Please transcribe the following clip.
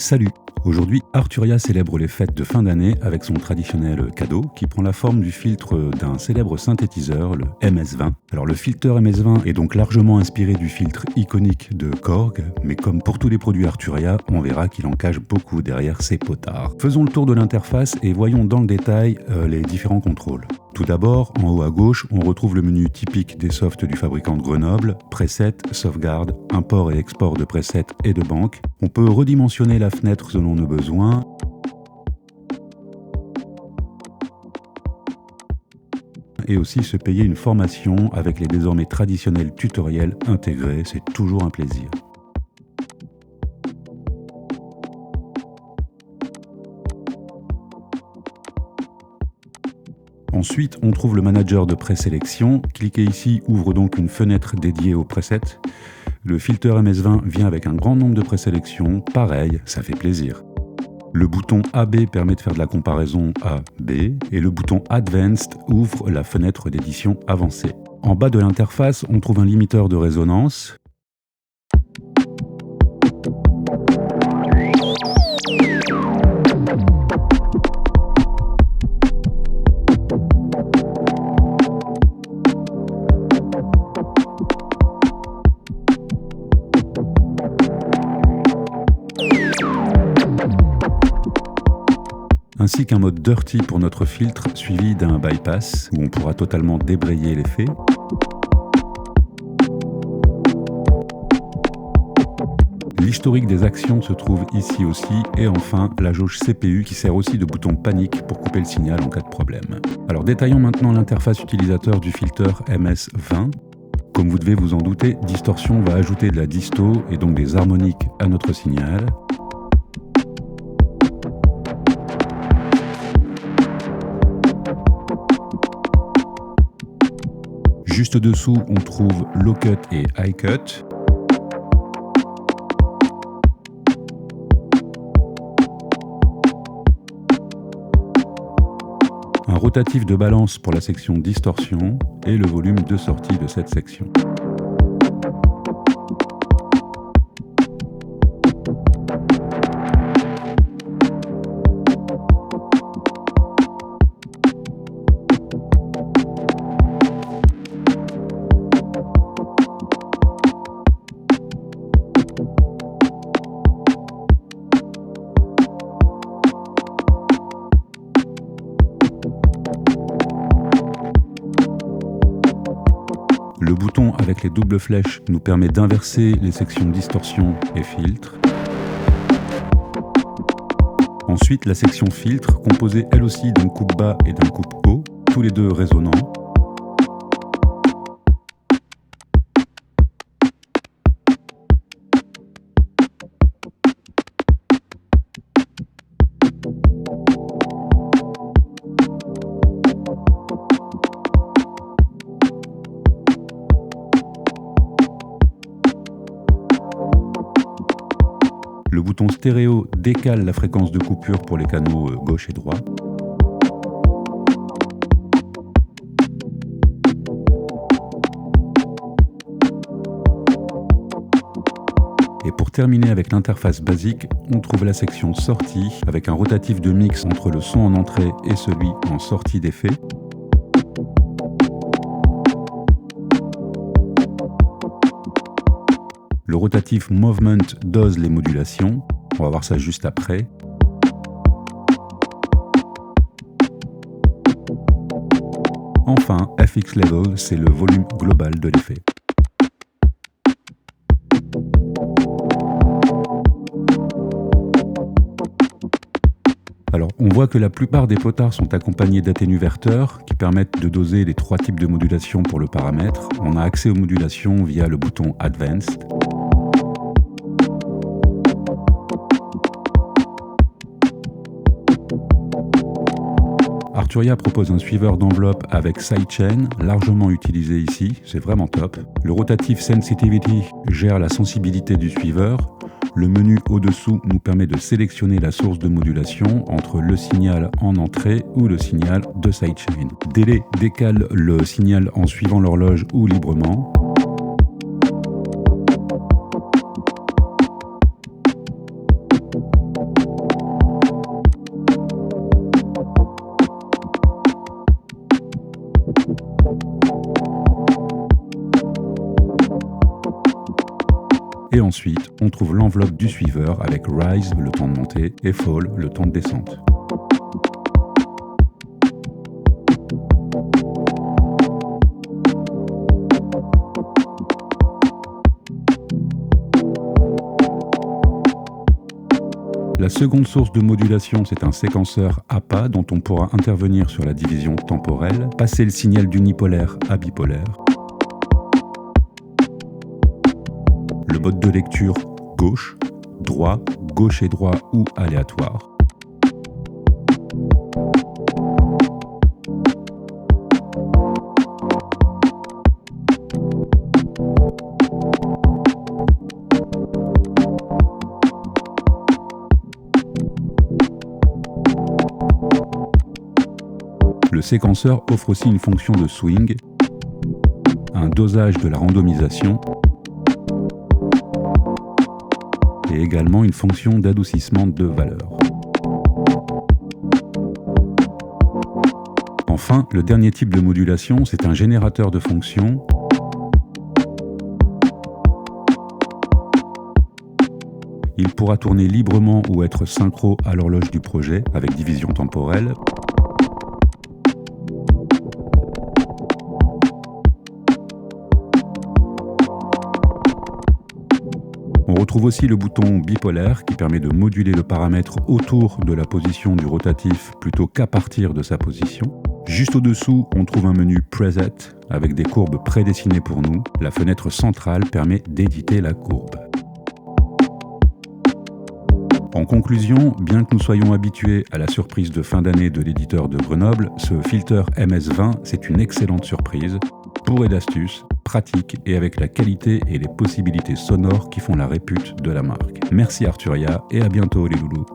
Salut! Aujourd'hui, Arturia célèbre les fêtes de fin d'année avec son traditionnel cadeau qui prend la forme du filtre d'un célèbre synthétiseur, le MS-20. Alors le filtre MS-20 est donc largement inspiré du filtre iconique de Korg, mais comme pour tous les produits Arturia, on verra qu'il en cache beaucoup derrière ses potards. Faisons le tour de l'interface et voyons dans le détail les différents contrôles. Tout d'abord, en haut à gauche, on retrouve le menu typique des softs du fabricant de Grenoble, Preset, Sauvegarde, import et export de presets et de banques. On peut redimensionner la fenêtre selon nos besoins. Et aussi se payer une formation avec les désormais traditionnels tutoriels intégrés, c'est toujours un plaisir. Ensuite, on trouve le manager de présélection. Cliquer ici ouvre donc une fenêtre dédiée aux presets. Le filtre MS-20 vient avec un grand nombre de présélections. Pareil, ça fait plaisir. Le bouton AB permet de faire de la comparaison A-B et le bouton Advanced ouvre la fenêtre d'édition avancée. En bas de l'interface, on trouve un limiteur de résonance. Ainsi qu'un mode dirty pour notre filtre suivi d'un bypass où on pourra totalement débrayer l'effet. L'historique des actions se trouve ici aussi et enfin la jauge CPU qui sert aussi de bouton panique pour couper le signal en cas de problème. Alors détaillons maintenant l'interface utilisateur du filtre MS-20. Comme vous devez vous en douter, Distortion va ajouter de la disto et donc des harmoniques à notre signal. Juste dessous, on trouve Low Cut et High Cut. Un rotatif de balance pour la section distorsion et le volume de sortie de cette section. Le bouton avec les doubles flèches nous permet d'inverser les sections distorsion et filtre. Ensuite, la section filtre, composée elle aussi d'un coupe bas et d'un coupe haut, tous les deux résonnants. Le bouton stéréo décale la fréquence de coupure pour les canaux gauche et droit. Et pour terminer avec l'interface basique, on trouve la section sortie avec un rotatif de mix entre le son en entrée et celui en sortie d'effet. Le rotatif Movement dose les modulations, on va voir ça juste après. Enfin, FX Level, c'est le volume global de l'effet. Alors, on voit que la plupart des potards sont accompagnés d'atténuverteurs qui permettent de doser les trois types de modulation pour le paramètre. On a accès aux modulations via le bouton Advanced. Arturia propose un suiveur d'enveloppe avec sidechain, largement utilisé ici, c'est vraiment top. Le rotatif Sensitivity gère la sensibilité du suiveur. Le menu au-dessous nous permet de sélectionner la source de modulation entre le signal en entrée ou le signal de sidechain. Délai décale le signal en suivant l'horloge ou librement. Et ensuite, on trouve l'enveloppe du suiveur avec Rise, le temps de montée, et Fall, le temps de descente. La seconde source de modulation, c'est un séquenceur APA dont on pourra intervenir sur la division temporelle, passer le signal d'unipolaire à bipolaire. Le mode de lecture gauche, droit, gauche et droit ou aléatoire. Le séquenceur offre aussi une fonction de swing, un dosage de la randomisation et également une fonction d'adoucissement de valeur. Enfin, le dernier type de modulation, c'est un générateur de fonctions Il pourra tourner librement ou être synchro à l'horloge du projet avec division temporelle. On retrouve aussi le bouton bipolaire qui permet de moduler le paramètre autour de la position du rotatif plutôt qu'à partir de sa position. Juste au-dessous, on trouve un menu Preset avec des courbes prédessinées pour nous. La fenêtre centrale permet d'éditer la courbe. En conclusion, bien que nous soyons habitués à la surprise de fin d'année de l'éditeur de Grenoble, ce filter MS20, c'est une excellente surprise, bourré d'astuces, pratique et avec la qualité et les possibilités sonores qui font la répute de la marque. Merci Arturia et à bientôt les loulous.